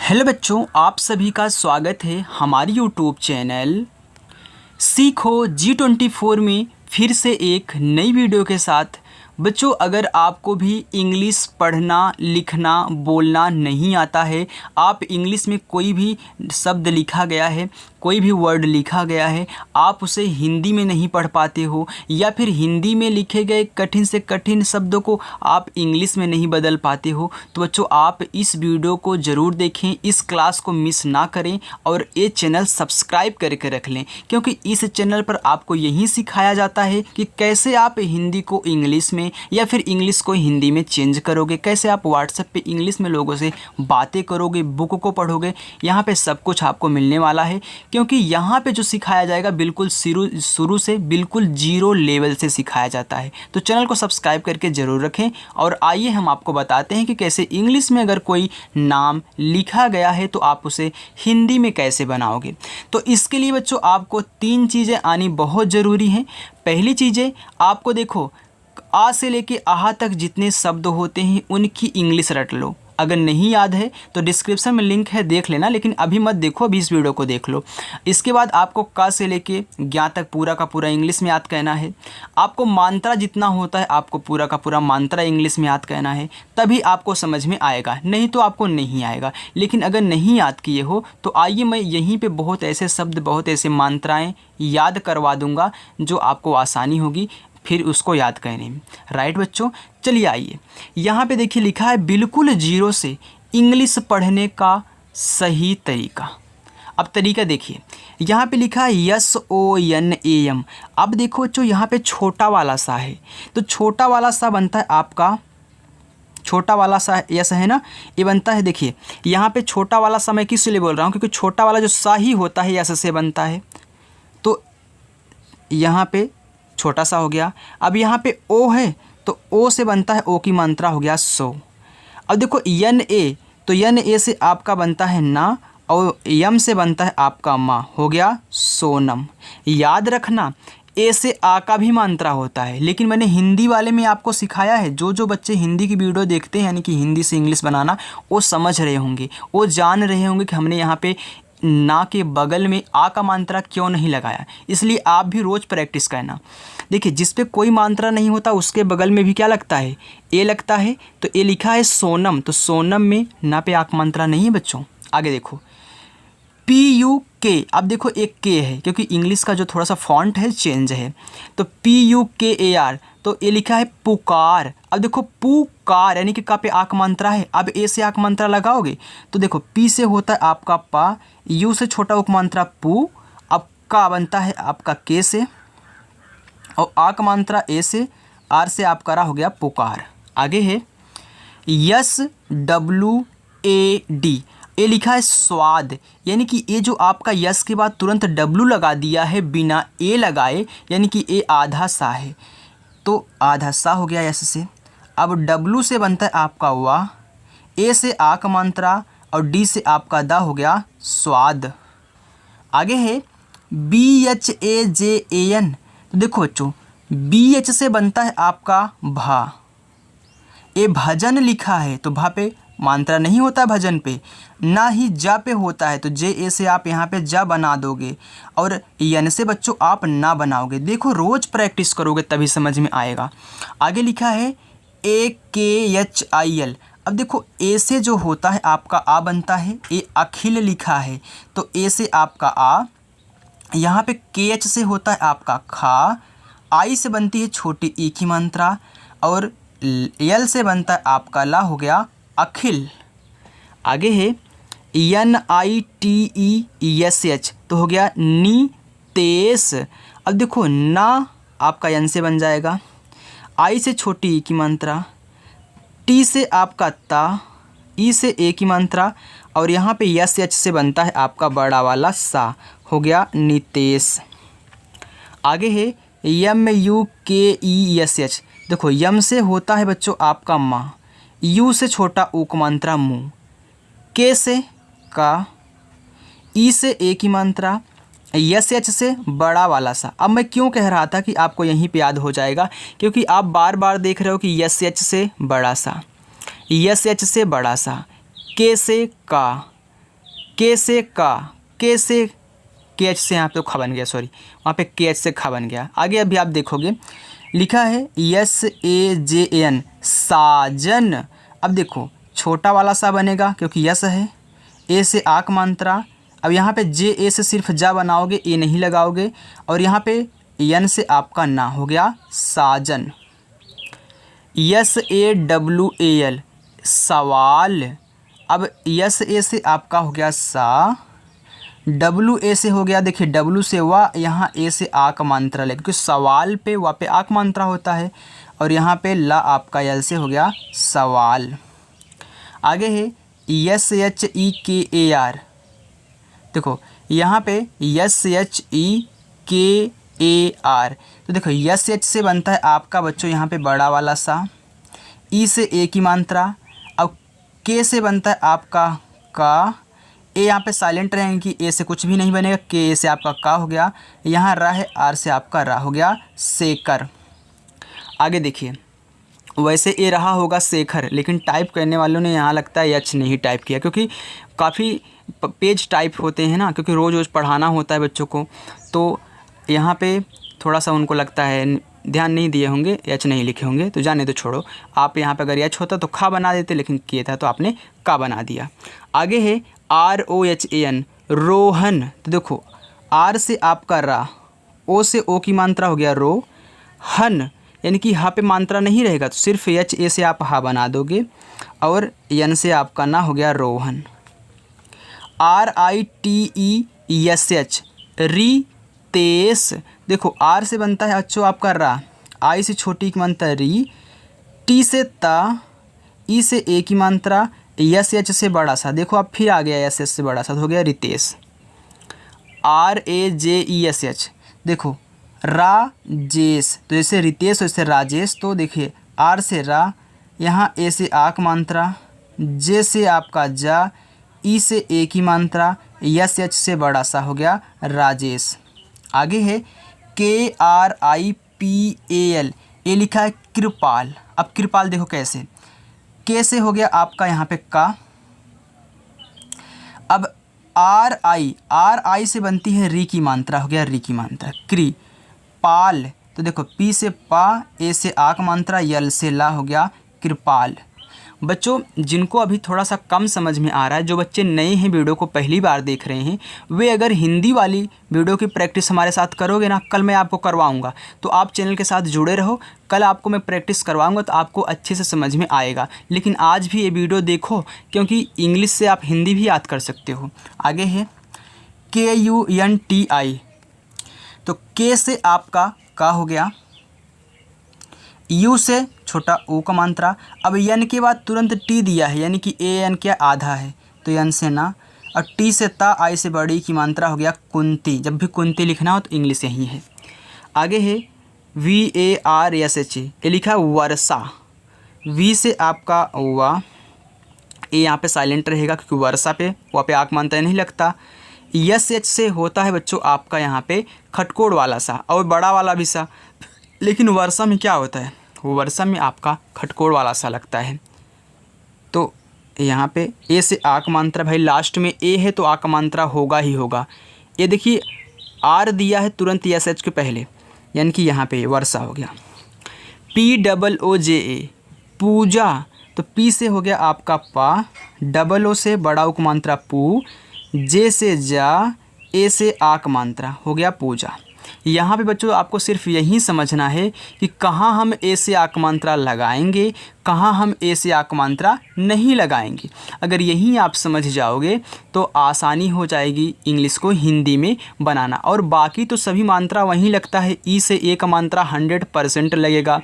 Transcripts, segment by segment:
Hello बच्चों, आप सभी का स्वागत है हमारी यूट्यूब चैनल सीखो G24 में फिर से एक नई वीडियो के साथ। बच्चों, अगर आपको भी इंग्लिश पढ़ना, लिखना, बोलना नहीं आता है, आप इंग्लिश में कोई भी शब्द लिखा गया है, कोई भी वर्ड लिखा गया है, आप उसे हिंदी में नहीं पढ़ पाते हो, या फिर हिंदी में लिखे गए कठिन से कठिन शब्दों को आप इंग्लिश में नहीं बदल पाते हो, तो बच्चों आप इस वीडियो को ज़रूर देखें, इस क्लास को मिस ना करें और ये चैनल सब्सक्राइब करके रख लें, क्योंकि इस चैनल पर आपको यही सिखाया जाता है कि कैसे आप हिंदी को इंग्लिश में या फिर इंग्लिश को हिंदी में चेंज करोगे, कैसे आप व्हाट्सएप पे इंग्लिश में लोगों से बातें करोगे, बुक को पढ़ोगे। यहाँ पे सब कुछ आपको मिलने वाला है, क्योंकि यहाँ पे जो सिखाया जाएगा बिल्कुल शुरू से बिल्कुल जीरो लेवल से सिखाया जाता है। तो चैनल को सब्सक्राइब करके ज़रूर रखें और आइए हम आपको बताते हैं कि कैसे इंग्लिश में अगर कोई नाम लिखा गया है तो आप उसे हिंदी में कैसे बनाओगे। तो इसके लिए बच्चों आपको 3 चीज़ें आनी बहुत ज़रूरी हैं। पहली चीज़ें आपको देखो, आ से लेके आहा तक जितने शब्द होते हैं उनकी इंग्लिश रट लो। अगर नहीं याद है तो डिस्क्रिप्शन में लिंक है, देख लेना, लेकिन अभी मत देखो, अभी इस वीडियो को देख लो। इसके बाद आपको क से लेके ज्ञ तक पूरा का पूरा इंग्लिश में याद कहना है। आपको मात्रा जितना होता है आपको पूरा का पूरा मात्रा इंग्लिश में याद कहना है, तभी आपको समझ में आएगा, नहीं तो आपको नहीं आएगा। लेकिन अगर नहीं याद किए हो तो आइए मैं यहीं पर बहुत ऐसे शब्द, बहुत ऐसे मात्राएँ याद करवा दूँगा जो आपको आसानी होगी फिर उसको याद करने में। राइट बच्चों, चलिए आइए, यहाँ पे देखिए लिखा है बिल्कुल जीरो से इंग्लिश पढ़ने का सही तरीका। अब तरीका देखिए, यहाँ पे लिखा है SONAM। अब देखो बच्चों, यहाँ पे छोटा वाला सा है, तो छोटा वाला सा बनता है आपका, छोटा वाला सा यस है ना, ये बनता है। देखिए यहाँ पे छोटा वाला सा मैं किस लिए बोल रहा हूँ, क्योंकि छोटा वाला जो सा ही होता है यस से बनता है, तो यहाँ पे छोटा सा हो गया। अब यहाँ पे ओ है तो ओ से बनता है, ओ की मात्रा हो गया सो। अब देखो NA, तो NA से आपका बनता है ना, और यम से बनता है आपका माँ, हो गया सोनम। याद रखना ए से आ का भी मात्रा होता है, लेकिन मैंने हिंदी वाले में आपको सिखाया है। जो बच्चे हिंदी की वीडियो देखते हैं, यानी कि हिंदी से इंग्लिश बनाना, वो समझ रहे होंगे, वो जान रहे होंगे कि हमने यहाँ पे ना के बगल में आ का मात्रा क्यों नहीं लगाया। इसलिए आप भी रोज़ प्रैक्टिस करना। देखिए जिस पे कोई मात्रा नहीं होता उसके बगल में भी क्या लगता है, ए लगता है। तो ए लिखा है सोनम, तो सोनम में ना पे आ का मात्रा नहीं है बच्चों। आगे देखो PUK, अब देखो एक के है, क्योंकि इंग्लिश का जो थोड़ा सा फॉन्ट है चेंज है, तो PUKAR, तो ये लिखा है पुकार। अब देखो पुकार, यानी कि का पे आक मात्रा है, अब ए से आक मात्रा लगाओगे तो देखो पी से होता है आपका पा, यू से छोटा उक मात्रा पू, अब का बनता है आपका के से, और आक मात्रा ए से, आर से आपका रहा हो गया पुकार। आगे है SWAD, ये लिखा है स्वाद, यानी कि ये जो आपका यस के बाद तुरंत W लगा दिया है बिना ए लगाए, यानी कि ए आधा सा है, तो आधा सा हो गया यस से। अब W से बनता है आपका वाह, ए से आ का मात्रा, और डी से आपका दा हो गया स्वाद। आगे है BHAJAN, तो देखो बच्चों BH से बनता है आपका भा, ए भजन लिखा है तो भा पे मात्रा नहीं होता भजन पे, ना ही जा पे होता है, तो जे ए से आप यहाँ पे जा बना दोगे, और यन से बच्चों आप ना बनाओगे। देखो रोज़ प्रैक्टिस करोगे तभी समझ में आएगा। आगे लिखा है AKHIL, अब देखो ए से जो होता है आपका आ बनता है, ए अखिल लिखा है, तो ए से आपका आ, यहाँ पे KH से होता है आपका खा, आई से बनती है छोटी ई की मात्रा, और यल से बनता है आपका ला, हो गया अखिल। आगे है NITESH, तो हो गया नीतेश। अब देखो ना आपका यन से बन जाएगा, आई से छोटी ई की मात्रा, टी से आपका ता, ई से ए की मात्रा, और यहाँ पे SH से बनता है आपका बड़ा वाला सा, हो गया नितेश। आगे है MUKESH, देखो यम से होता है बच्चों आपका माँ, यू से छोटा ऊक मात्रा मुँह, के से का, ई से ए की मात्रा, SH से बड़ा वाला सा। अब मैं क्यों कह रहा था कि आपको यहीं पे याद हो जाएगा, क्योंकि आप बार बार देख रहे हो कि SH से बड़ा सा, SH से बड़ा सा, के से का, के से का, के से के एच से यहाँ पे खा बन गया, सॉरी वहाँ पे के एच से खा बन गया। आगे अभी आप देखोगे लिखा है SAJAN साजन। अब देखो छोटा वाला सा बनेगा क्योंकि यस है, ए से आक मात्रा। अब यहाँ पे जे ए से सिर्फ जा बनाओगे, ए नहीं लगाओगे, और यहाँ पे यन से आपका ना हो गया साजन। SAWAL सवाल। अब यस ए से आपका हो गया सा, डब्लू ए से हो गया, देखिए डब्लू से वा, यहाँ ए से आक मात्रा ले, क्योंकि सवाल पे वा पे आक मात्रा होता है, और यहाँ पे ला आपका यल से हो गया सवाल। आगे है SHEKAR। देखो यहाँ पे SHEKAR, तो देखो SH से बनता है आपका बच्चों यहाँ पे बड़ा वाला सा, ई से ए की मात्रा। अब के से बनता है आपका का, ए यहाँ पे साइलेंट रहेंगे कि ए से कुछ भी नहीं बनेगा, के ए से आपका का हो गया, यहाँ रा है, आर से आपका रा हो गया शेखर। आगे देखिए वैसे ए रहा होगा शेखर, लेकिन टाइप करने वालों ने यहाँ लगता है एच नहीं टाइप किया, क्योंकि काफ़ी पेज टाइप होते हैं ना, क्योंकि रोज़ रोज़ पढ़ाना होता है बच्चों को, तो यहाँ पे थोड़ा सा उनको लगता है ध्यान नहीं दिए होंगे, एच नहीं लिखे होंगे, तो जाने तो छोड़ो। आप यहाँ पे अगर एच होता तो खा बना देते, लेकिन के था तो आपने का बना दिया। आगे है ROHAN रोहन। तो देखो आर से आपका रा, ओ से ओ की मात्रा हो गया रो, हन यानी कि हा पे मात्रा नहीं रहेगा, तो सिर्फ एच ए से आप हा बना दोगे, और यन से आपका ना हो गया रोहन। RITESH रितेश। देखो आर से बनता है अच्छो आपका रा, आई से छोटी की मात्रा री, टी से ता, ई से ए की मात्रा, SH से बड़ा सा, देखो अब फिर आ गया SH से बड़ा सा, तो हो गया रितेश। RAJESH। देखो राजेश, तो जैसे रितेश वैसे राजेश, तो देखिए आर से रा, यहाँ ए से आक मात्रा, जे से आपका जा, ई से ए की मात्रा, SH से बड़ा सा हो गया राजेश। आगे है KRIPAL, ये लिखा है कृपाल। अब कृपाल देखो कैसे, के से हो गया आपका यहाँ पे का। अब RI से बनती है री की मात्रा, हो गया री की मात्रा क्री पाल। तो देखो पी से पा, ए से आक मात्रा, यल से ला, हो गया कृपाल। बच्चों जिनको अभी थोड़ा सा कम समझ में आ रहा है, जो बच्चे नए हैं वीडियो को पहली बार देख रहे हैं, वे अगर हिंदी वाली वीडियो की प्रैक्टिस हमारे साथ करोगे ना, कल मैं आपको करवाऊंगा, तो आप चैनल के साथ जुड़े रहो, कल आपको मैं प्रैक्टिस करवाऊंगा तो आपको अच्छे से समझ में आएगा। लेकिन आज भी ये वीडियो देखो, क्योंकि इंग्लिश से आप हिंदी भी याद कर सकते हो। आगे है KUNTI। तो के से आपका का हो गया, यू से छोटा ओ का मात्रा। अब यन के बाद तुरंत टी दिया है, यानी कि ए एन क्या आधा है, तो यन से ना, और टी से ता, आई से बड़ी की मात्रा, हो गया कुंती। जब भी कुंती लिखना हो तो इंग्लिश यही है। आगे है VARSH, ये लिखा है वर्षा। वी से आपका वा, ए यहाँ पे साइलेंट रहेगा क्योंकि वर्षा पे वहाँ पे आक मात्रा नहीं लगता। SH से होता है बच्चों आपका यहाँ पे खटकोड़ वाला सा और बड़ा वाला भी सा, लेकिन वर्षा में क्या होता है, वर्षा में आपका खटकोड़ वाला सा लगता है। तो यहाँ पे ए से आक मात्रा, भाई लास्ट में ए है तो आक मात्रा होगा ही होगा। ये देखिए आर दिया है तुरंत SH के पहले, यानी कि यहाँ पे वर्षा हो गया। POOJA पूजा। तो पी से हो गया आपका पा, डबल ओ से बड़ा उक मात्रा पू, जे से जा, ए से आक मात्रा, हो गया पूजा। यहाँ पे बच्चों आपको सिर्फ यही समझना है कि कहाँ हम ए से आक मात्रा लगाएंगे, कहाँ हम ए से आक मात्रा नहीं लगाएंगे। अगर यही आप समझ जाओगे तो आसानी हो जाएगी इंग्लिश को हिंदी में बनाना। और बाकी तो सभी मात्रा वहीं लगता है, ई से ए का मात्रा 100% लगेगा।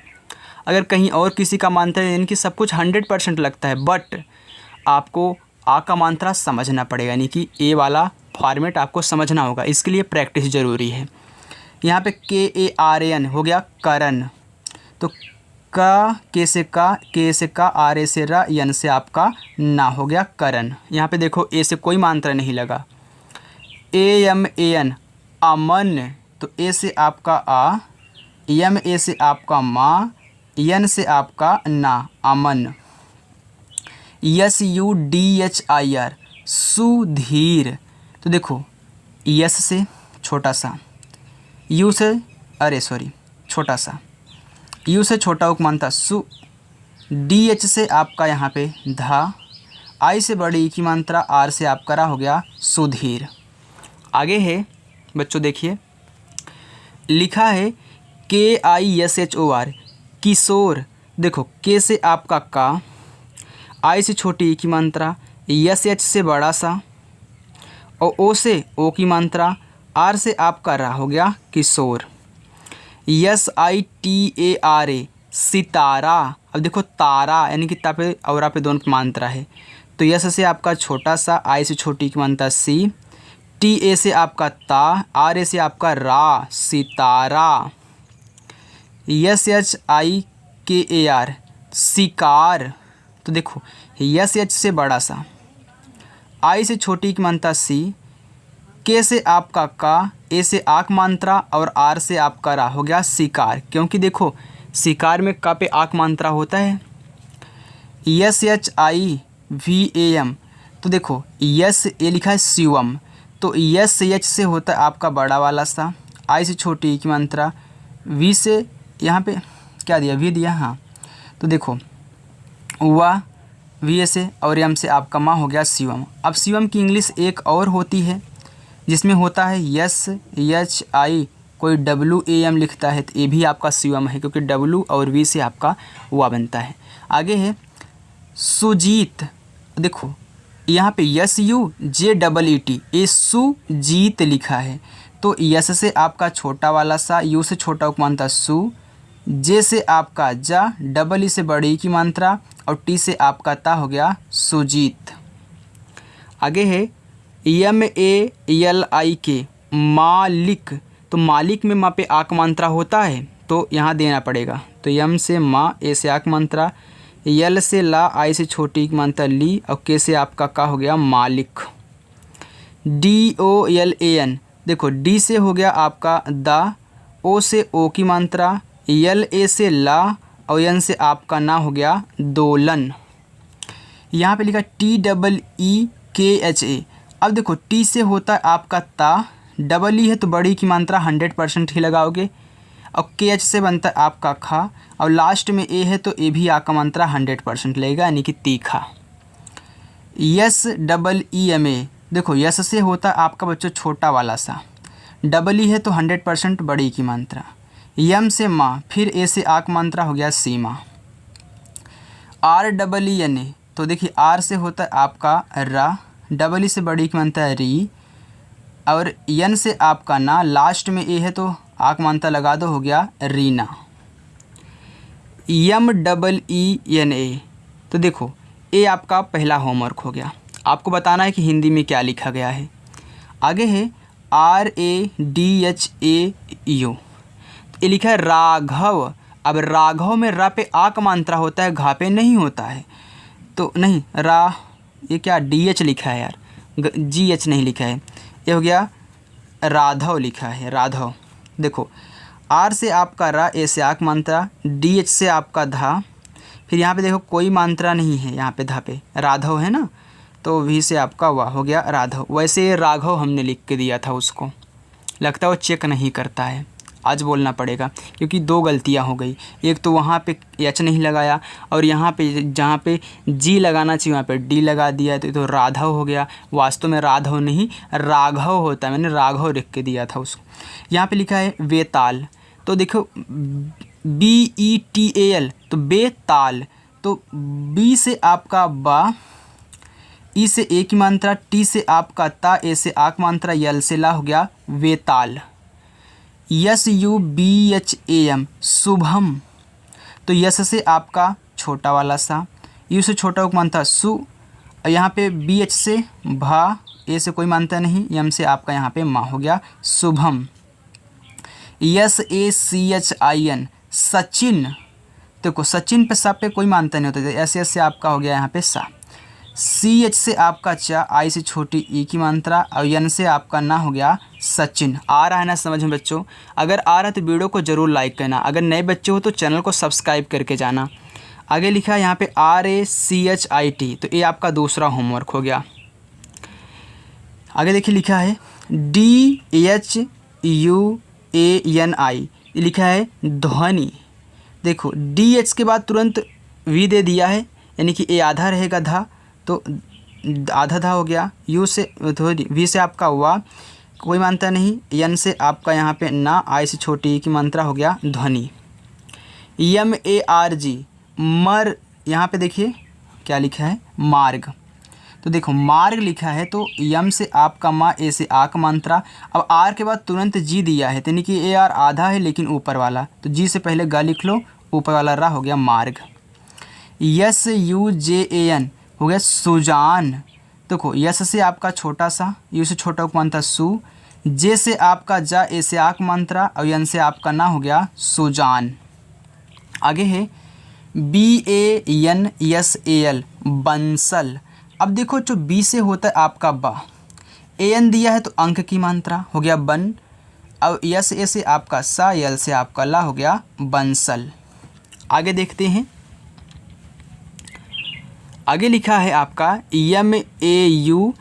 अगर कहीं और किसी का मात्रा यानी कि सब कुछ 100% लगता है, बट आपको आ का मात्रा समझना पड़ेगा, यानी कि ए वाला फॉर्मेट आपको समझना होगा। इसके लिए प्रैक्टिस ज़रूरी है। यहाँ पे KARAN हो गया करण। तो का, के से का, के से का, आर ए से रा, यन से आपका ना, हो गया करण। यहाँ पे देखो ए से कोई मात्रा नहीं लगा। AMAN अमन। तो ए से आपका आ, यम ए से आपका माँ, यन से आपका ना, अमन। SUDHIR सुधीर। तो देखो यस से छोटा सा, यू से छोटा सा, यू से छोटा उपमानता सु, डी एच से आपका यहाँ पे धा, आई से बड़ी की मात्रा आर से आपका रहा हो गया सुधीर। आगे है बच्चों देखिए, लिखा है KISHOR किशोर। देखो के से आपका का, आई से छोटी ई की मात्रा, SH से बड़ा सा और ओ से ओ की मात्रा, आर से आपका रहा हो गया किशोर। SITARA सितारा। अब देखो तारा यानी कि ता पे और पे दोनों पे मात्रा है, तो यस से आपका छोटा सा, आई से छोटी की मात्रा सी, TA से आपका ता, RA से आपका रा सितारा। SHIKAR शिकार। तो देखो SH से बड़ा सा, आई से छोटी की मात्रा सी, के से आपका का, ए से आक मात्रा और आर से आपका रा हो गया शिकार, क्योंकि देखो शिकार में का पे आक मात्रा होता है। SHIVAM। तो देखो यस ए लिखा है शिवम, तो SH से होता है आपका बड़ा वाला सा, आई से छोटी की मात्रा, वी से यहाँ पे क्या दिया, वी दिया, हाँ। तो देखो वा वी से और एम से आपका माँ हो गया शिवम। अब शिवम की इंग्लिश एक और होती है जिसमें होता है SHI, कोई WAM लिखता है तो ये भी आपका शिवम है, क्योंकि W और V से आपका वा बनता है। आगे है सुजीत। देखो यहाँ पे SUJEET, ये सुजीत लिखा है, तो यस से आपका छोटा वाला सा, यू से छोटा उपमानता सु, जे से आपका जा, डबल ई से बड़ी की मात्रा और टी से आपका ता हो गया सुजीत। आगे है MALIK मालिक। तो मालिक में माँ पे आक मात्रा होता है तो यहाँ देना पड़ेगा, तो यम से माँ, ए से आक मात्रा, यल से ला, आई से छोटी की मात्रा ली और के से आपका का हो गया मालिक। DOLAN। देखो डी से हो गया आपका दा, ओ से ओ की मात्रा, यल ए से ला और एन से आपका ना हो गया दोलन। यहाँ पे लिखा TEEKHA। अब देखो टी से होता है आपका ता, डबल ई है तो बड़ी की मात्रा 100% ही लगाओगे, और KH से बनता है आपका खा, और लास्ट में ए है तो ए भी आपका मात्रा 100% लगेगा यानी कि तीखा। SEEMA। देखो यस से होता है आपका बच्चों छोटा वाला सा, डबल ई है तो 100% बड़ी की मात्रा, यम से माँ, फिर ए से आक मात्रा हो गया सीमा। REENA। तो देखिए आर से होता है आपका रा, डबल ई से बड़ी की मात्रा है री, और यन से आपका ना, लास्ट में ए है तो आक मात्रा लगा दो, हो गया रीना। MEENA। तो देखो ये आपका पहला होमवर्क हो गया, आपको बताना है कि हिंदी में क्या लिखा गया है। आगे है RADHAU। ये लिखा है राघव। अब राघव में रा पे आक मात्रा होता है, घा पे नहीं होता है, तो नहीं रा, ये क्या DH लिखा है यार, GH नहीं लिखा है, ये हो गया राधव लिखा है, राधव। देखो आर से आपका रा, ए से आक मात्रा, DH से आपका धा, फिर यहाँ पे देखो कोई मात्रा नहीं है, यहाँ पे धा पे राधव है ना, तो वी से आपका वाह हो गया राधव। वैसे राघव हमने लिख के दिया था उसको, लगता है वो चेक नहीं करता है, आज बोलना पड़ेगा क्योंकि दो गलतियाँ हो गई। एक तो वहाँ पे एच नहीं लगाया और यहाँ पे जहाँ पे जी लगाना चाहिए वहाँ पे डी लगा दिया, तो राघव हो गया। वास्तव में राघव नहीं राघव होता है, मैंने राघव लिख के दिया था उसको। यहाँ पे लिखा है वेताल, तो देखो BETAL, तो बेताल, तो बी से आपका बा, ई से ए की मात्रा, टी से आपका ता, ए से आक मात्रा, यल से ला, हो गया वेताल। SUBHAM शुभम, तो यस से आपका छोटा वाला सा, यू से छोटा को मानता सु, और यहाँ पे BH से भा, ए से कोई मानता नहीं, यम से आपका यहाँ पे माँ, हो गया शुभम। SACHIN सचिन, देखो सचिन पे सा पे कोई मानता नहीं होता, एस से आपका हो गया यहाँ पे सा। CH से आपका चा, आई से छोटी ई की मात्रा, और यन से आपका ना, हो गया सचिन। आ रहा है ना समझ में बच्चों? अगर आ रहा है तो वीडियो को ज़रूर लाइक करना, अगर नए बच्चे हो तो चैनल को सब्सक्राइब करके जाना। आगे लिखा है यहाँ पे RACHIT, तो ये आपका दूसरा होमवर्क हो गया। आगे देखिए लिखा है DHUANI, ये लिखा है ध्वनि। देखो DH के बाद तुरंत V दे दिया है, यानी कि ए आधा रहेगा धा, तो आधा धा हो गया। U से V से आपका वा, कोई मानता नहीं। यन से आपका यहाँ पे ना, आई से छोटी की मात्रा हो गया ध्वनि। MARG मर, यहाँ पे देखिए क्या लिखा है मार्ग। तो देखो मार्ग लिखा है तो यम से आपका मा, ए से आ का मात्रा। अब आर के बाद तुरंत जी दिया है, यानी कि AR आधा है लेकिन ऊपर वाला, तो जी से पहले गा लिख लो, ऊपर वाला रा हो गया मार्ग। SUJAN हो गया सुजान। देखो यस से आपका छोटा सा, यू से छोटा उपमांत्रा सु, जे से आपका जा, ए से आक मात्रा, और यन से आपका ना हो गया सुजान। आगे है BANSAL बंसल। अब देखो जो बी से होता है आपका बा, AN दिया है तो अंक की मात्रा हो गया बन, अब यस ए से आपका सा, यल से आपका ला हो गया बंसल। आगे देखते हैं, आगे लिखा है आपका MAUJUD,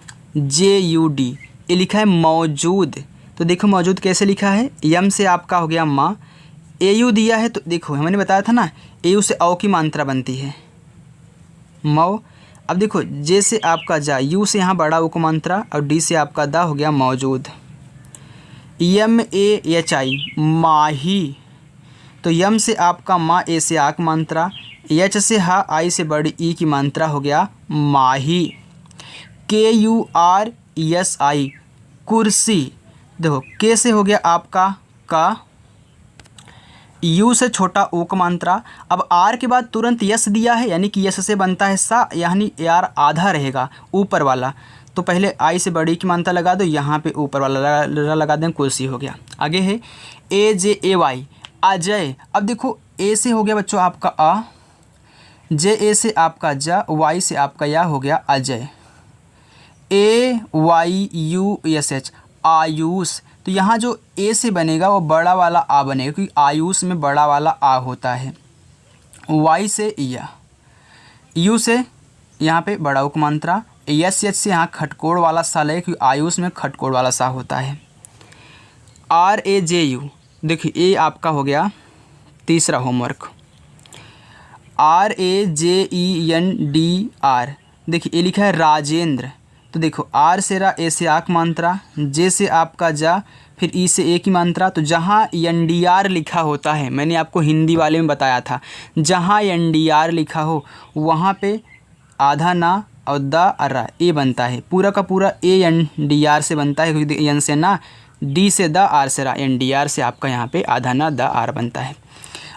ये लिखा है मौजूद। तो देखो मौजूद कैसे लिखा है, यम से आपका हो गया माँ, AU दिया है तो देखो मैंने बताया था ना, AU से औ की मात्रा बनती है मौ। अब देखो जे से आपका जा, यू से यहाँ बड़ा ऊ को मात्रा, और डी से आपका दा हो गया मौजूद। MAHI माही, तो यम से आपका माँ, ए से आक मात्रा, एच से हा, आई से बड़ी ई की मात्रा हो गया माही। KURSI कुर्सी। देखो के से हो गया आपका का, यू से छोटा ओ का मात्रा। अब आर के बाद तुरंत यस दिया है, यानी कि यस से बनता है सा, यानी AR आधा रहेगा ऊपर वाला, तो पहले आई से बड़ी की मात्रा लगा दो, यहाँ पे ऊपर वाला लगा दें, कुर्सी हो गया। आगे है AJAY अजय। अब देखो ए से हो गया बच्चों आपका आ, जे ए से आपका जा, वाई से आपका या हो गया अजय। AYUSH आयुष। तो यहाँ जो ए से बनेगा वो बड़ा वाला आ बनेगा, क्योंकि आयुष में बड़ा वाला आ होता है। वाई से या, यू से यहाँ पे बड़ा उक मात्रा, SH से यहाँ खटकोड़ वाला सा लगे, क्योंकि आयुष में खटकोड़ वाला सा होता है। RAJU, देखिए ए आपका हो गया तीसरा होमवर्क। RAJENDR, देखिए ये लिखा है राजेंद्र। तो देखो आर से रा, ए से आक मात्रा, जे से आपका जा, फिर ई से ए की मात्रा। तो जहाँ NDR लिखा होता है, मैंने आपको हिंदी वाले में बताया था, जहाँ NDR लिखा हो वहाँ पे आधा ना और द अरा ए बनता है, पूरा का पूरा ANDR से बनता है, क्योंकि एन से ना, डी से द, आर से रा, NDR से आपका यहाँ पे आधा ना द आर बनता है।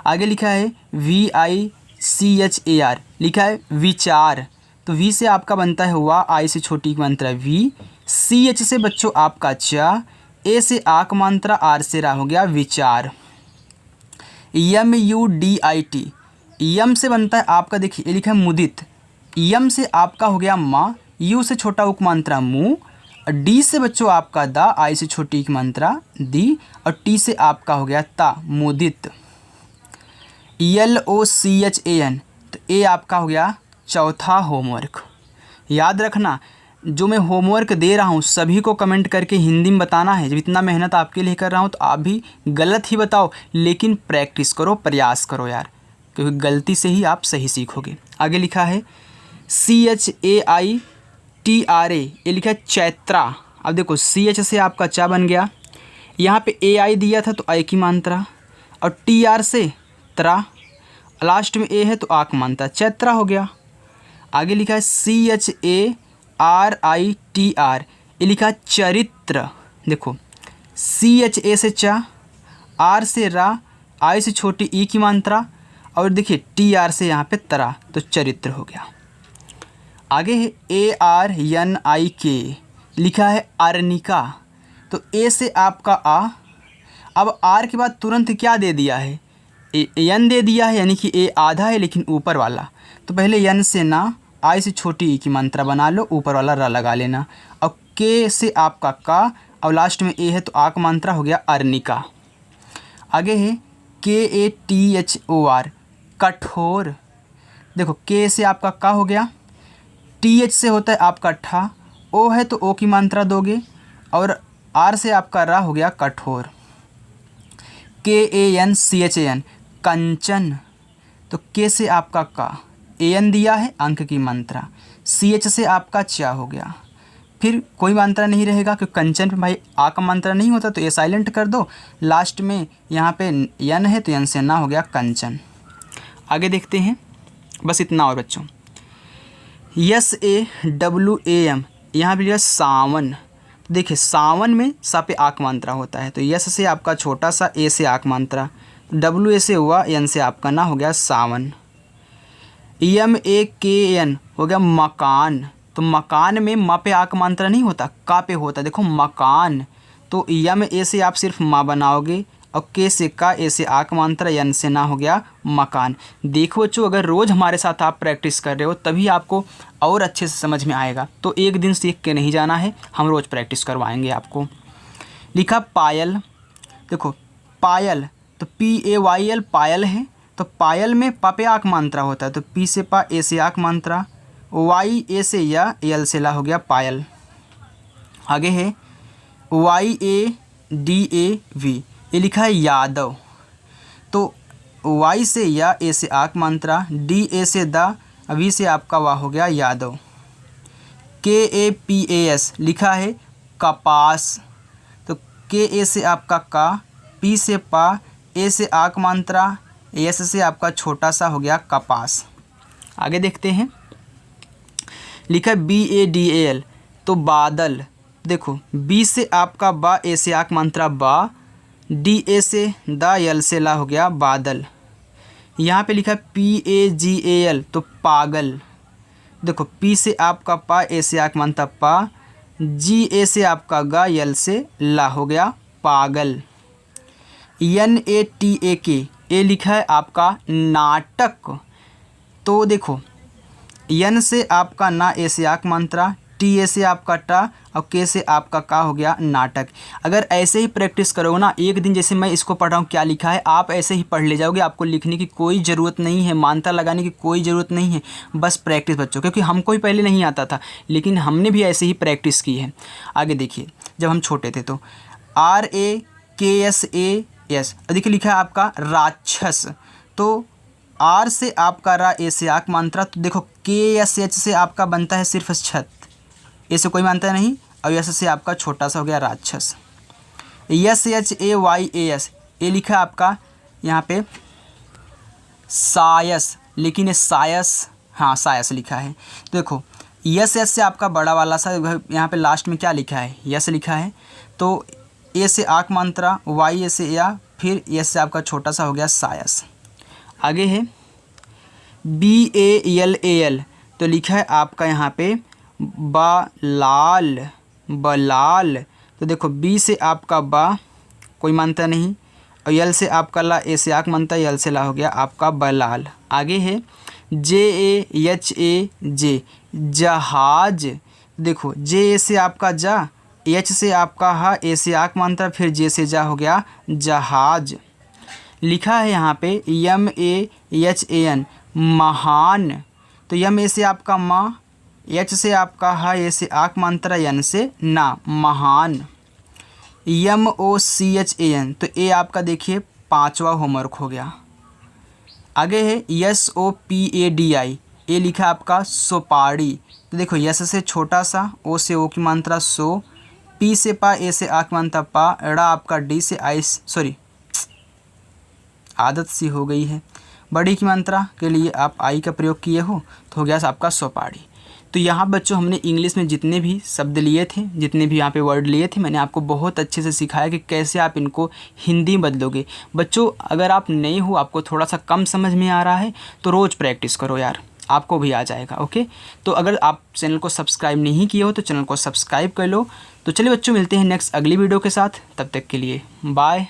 आगे लिखा है VICHAR, लिखा है विचार। तो वी से आपका बनता है हुआ, आई से छोटी की मात्रा वी, CH से बच्चों आपका चा, ए से आक मात्रा, आर से रा हो गया विचार। MUDIT, यम से बनता है आपका, देखिए ये लिखा है मुदित। यम से आपका हो गया माँ, यू से छोटा उक मात्रा मुँह, डी से बच्चों आपका दा, आई से छोटी की मात्रा दी, और टी से आपका हो गया ता मुदित। LOCHAN, तो ए आपका हो गया चौथा होमवर्क। याद रखना, जो मैं होमवर्क दे रहा हूँ सभी को कमेंट करके हिंदी में बताना है। जब इतना मेहनत आपके लिए कर रहा हूँ तो आप भी गलत ही बताओ, लेकिन प्रैक्टिस करो, प्रयास करो यार, क्योंकि गलती से ही आप सही सीखोगे। आगे लिखा है CHAITRA, ये लिखा है चैत्रा। अब देखो CH से आपका चा बन गया, यहाँ पे AI दिया था तो आई की मात्रा, और TR से त्रा, लास्ट में ए है तो आक मात्रा, चैत्रा हो गया। आगे लिखा है CHARITR, ये लिखा है चरित्र। देखो CHA से चा, आर से रा, आई से छोटी ई की मात्रा, और देखिए TR से यहाँ पे तरा, तो चरित्र हो गया। आगे है ARNIK, लिखा है अर्निका। तो ए से आपका आ, अब आर के बाद तुरंत क्या दे दिया है, एन दे दिया है, यानी कि ए आधा है लेकिन ऊपर वाला। तो पहले एन से ना, आई से छोटी ई की मात्रा बना लो, ऊपर वाला रा लगा लेना, और के से आपका का, और लास्ट में ए है तो आ का मात्रा हो गया अर्निका। आगे है KATHOR कठोर। देखो के से आपका का हो गया, TH से होता है आपका ठा, ओ है तो ओ की मात्रा दोगे, और आर से आपका रा हो गया कठोर, KANCHAN कंचन, तो के से आपका का, AN दिया है अंक की मात्रा, CH से आपका चा हो गया, फिर कोई मात्रा नहीं रहेगा क्योंकि कंचन पे भाई आ का मात्रा नहीं होता तो ये साइलेंट कर दो, लास्ट में यहाँ पे यन है तो यन से ना हो गया कंचन। आगे देखते हैं, बस इतना और बच्चों। SAWAM यहाँ भी सावन, देखिए सावन में सा पे आक मात्रा होता है तो यस से आपका छोटा सा, ए से आक मात्रा, WA से हुआ, यन से आपका ना हो गया सावन। MAKN हो गया मकान, तो मकान में म पे आक मात्रा नहीं होता, का पे होता, देखो मकान, तो ए से आप सिर्फ माँ बनाओगे और के से का, ए से आक मात्रा, यन से ना हो गया मकान। देखो बच्चों, अगर रोज़ हमारे साथ आप प्रैक्टिस कर रहे हो तभी आपको और अच्छे से समझ में आएगा, तो एक दिन सीख के नहीं जाना है, हम रोज़ प्रैक्टिस करवाएंगे आपको। लिखा पायल, देखो पायल तो PAYL पायल है, तो पायल में पा पे आक मात्रा होता है तो पी से पा, ए से आक मात्रा, YA से या, यल से ला हो गया पायल। आगे है YADAV, ये लिखा है यादव, तो Y से या, ए से आक मात्रा, DA से दा, अभी से आपका वाह हो गया यादव। KAPAS लिखा है कपास, तो KA से आपका का, P से पा, ए से आक मात्रा, एस से आपका छोटा सा हो गया कपास। आगे देखते हैं, लिखा है BADAL, तो बादल, देखो बी से आपका बा, ए से आक मात्रा बा, DA से दा, यल से ला हो गया बादल। यहाँ पे लिखा है PAGAL, तो पागल, देखो पी से आपका पा, ए से आक मात्रा पा, GA से आपका गा, यल से ला हो गया पागल। NATAK, ये लिखा है आपका नाटक, तो देखो यन से आपका ना, ए से आक मात्रा, TA से आपका टा और के से आपका का हो गया नाटक। अगर ऐसे ही प्रैक्टिस करोगे ना, एक दिन जैसे मैं इसको पढ़ रहा हूँ क्या लिखा है, आप ऐसे ही पढ़ ले जाओगे, आपको लिखने की कोई ज़रूरत नहीं है, मात्रा लगाने की कोई ज़रूरत नहीं है, बस प्रैक्टिस बच्चों, क्योंकि हमको ही पहले नहीं आता था लेकिन हमने भी ऐसे ही प्रैक्टिस की है। आगे देखिए, जब हम छोटे थे तो RAKSAS, देखिए लिखा है आपका राक्षस, तो आर से आपका रा, ए से आक मात्रा, तो देखो KSH से आपका बनता है सिर्फ छत, ए से कोई मात्रा नहीं, और यस से आपका छोटा सा हो गया राक्षस। SHAYAS, ये लिखा आपका यहाँ पे सायस, लेकिन ये सायस, हाँ सायस लिखा है, तो देखो यस से आपका बड़ा वाला सा, यहाँ पे लास्ट में क्या लिखा है, यस लिखा है, तो ए से आक मात्रा, YA से या, फिर यस से आपका छोटा सा हो गया सायस। आगे है BALAL, तो लिखा है आपका यहाँ पे बलाल, बलाल, तो देखो बी से आपका बा, कोई मात्रा नहीं, और यल से आपका ला, ए से आक मात्रा, यल से ला हो गया आपका बलाल। आगे है JAHAJ, जहाज, देखो JA से आपका जा, H से आपका हा, ए से आक मात्रा, फिर J से जा हो गया जहाज। लिखा है यहाँ पे MAHAN महान, तो MA से आपका माँ, H से आपका हा, ए से आक मात्रा, यन से ना, महान। MOCHAN, तो ए आपका देखिए 5वां होमवर्क हो गया। आगे है SOPADI, ये लिखा आपका सोपाड़ी, तो देखो यस से छोटा सा, ओ से ओ की मात्रा सो, पी से पा, ए से आक मात्रा पा, ड़ा आपका डी से आई, सॉरी आदत सी हो गई है, बड़ी की मात्रा के लिए आप आई का प्रयोग किए हो तो हो गया आपका सोपाड़ी। तो यहाँ बच्चों हमने इंग्लिश में जितने भी शब्द लिए थे, जितने भी यहाँ पे वर्ड लिए थे, मैंने आपको बहुत अच्छे से सिखाया कि कैसे आप इनको हिंदी में बदलोगे। बच्चों अगर आप नए हो, आपको थोड़ा सा कम समझ में आ रहा है तो रोज़ प्रैक्टिस करो यार, आपको भी आ जाएगा। ओके, तो अगर आप चैनल को सब्सक्राइब नहीं किए हो तो चैनल को सब्सक्राइब कर लो। तो चलिए बच्चों, मिलते हैं नेक्स्ट अगली वीडियो के साथ, तब तक के लिए बाय।